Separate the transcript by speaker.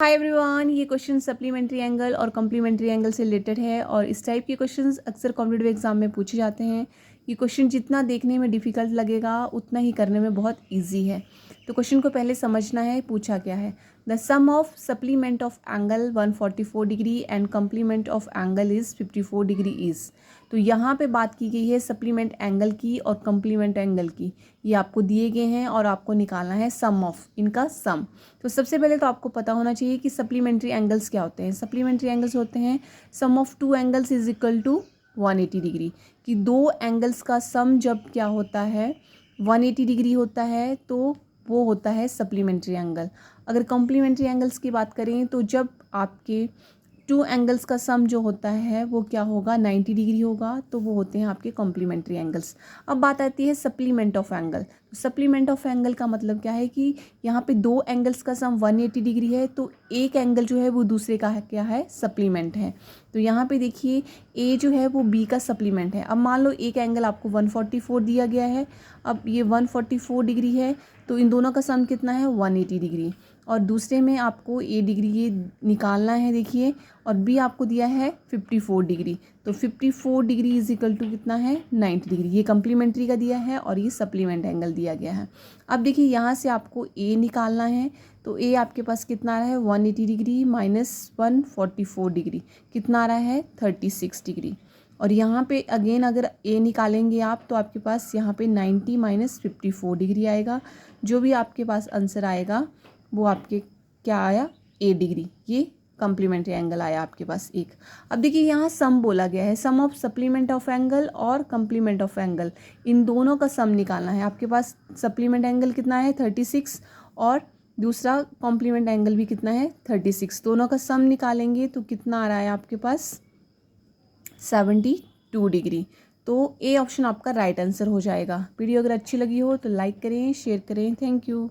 Speaker 1: Hi everyone, ये question supplementary angle और complementary angle से रिलेटेड है और इस टाइप के क्वेश्चंस अक्सर कॉम्पिटिटिव एग्जाम में पूछे जाते हैं। ये क्वेश्चन जितना देखने में डिफ़िकल्ट लगेगा उतना ही करने में बहुत इजी है। तो क्वेश्चन को पहले समझना है, पूछा क्या है। The sum of supplement of angle 144 degree and complement of angle is 54 degree is. तो यहाँ पे बात की गई है सप्लीमेंट एंगल की और कम्प्लीमेंट एंगल की। ये आपको दिए गए हैं और आपको निकालना है सम ऑफ इनका सम। तो सबसे पहले तो आपको पता होना चाहिए कि सप्लीमेंट्री एंगल्स क्या होते हैं। सप्लीमेंट्री एंगल्स होते हैं sum of two angles is equal to 180 degree. कि दो एंगल्स का सम जब क्या होता है 180 डिग्री होता है तो वो होता है सप्लीमेंट्री एंगल। अगर कॉम्प्लीमेंट्री एंगल्स की बात करें तो जब आपके टू एंगल्स का सम जो होता है वो क्या होगा 90 डिग्री होगा, तो वो होते हैं आपके कॉम्प्लीमेंट्री एंगल्स। अब बात आती है supplement of angle. Supplement of angle का मतलब क्या है कि यहाँ पे दो एंगल्स का सम 180 डिग्री है तो एक एंगल जो है वो दूसरे का है क्या है सप्लीमेंट है। तो यहाँ पे देखिए ए जो है वो बी का सप्लीमेंट है। अब मान लो एक एंगल आपको 144 दिया गया है, अब ये 144 डिग्री है तो इन दोनों का सम कितना है 180 डिग्री, और दूसरे में आपको ए डिग्री ये निकालना है देखिए, और बी आपको दिया है 54 डिग्री। तो 54 डिग्री इज इक्वल टू कितना है 90 डिग्री। ये कम्प्लीमेंट्री का दिया है और ये सप्लीमेंट एंगल दिया गया है। अब देखिए यहाँ से आपको ए निकालना है, तो ए आपके पास कितना आ रहा है 180 डिग्री माइनस 144 डिग्री, कितना आ रहा है 36 डिग्री। और यहाँ पे अगेन अगर ए निकालेंगे आप तो आपके पास यहाँ पे 90 माइनस 54 डिग्री आएगा। जो भी आपके पास आंसर आएगा वो आपके क्या आया ए डिग्री। ये कम्प्लीमेंट्री एंगल आया आपके पास एक। अब देखिए यहाँ सम बोला गया है, सम ऑफ सप्लीमेंट ऑफ एंगल और कम्प्लीमेंट ऑफ एंगल, इन दोनों का सम निकालना है। आपके पास सप्लीमेंट एंगल कितना है 36 और दूसरा कॉम्प्लीमेंट एंगल भी कितना है 36, दोनों का सम निकालेंगे तो कितना आ रहा है आपके पास 72 डिग्री। तो ए ऑप्शन आपका राइट आंसर हो जाएगा। वीडियो अगर अच्छी लगी हो तो लाइक करें, शेयर करें। Thank you.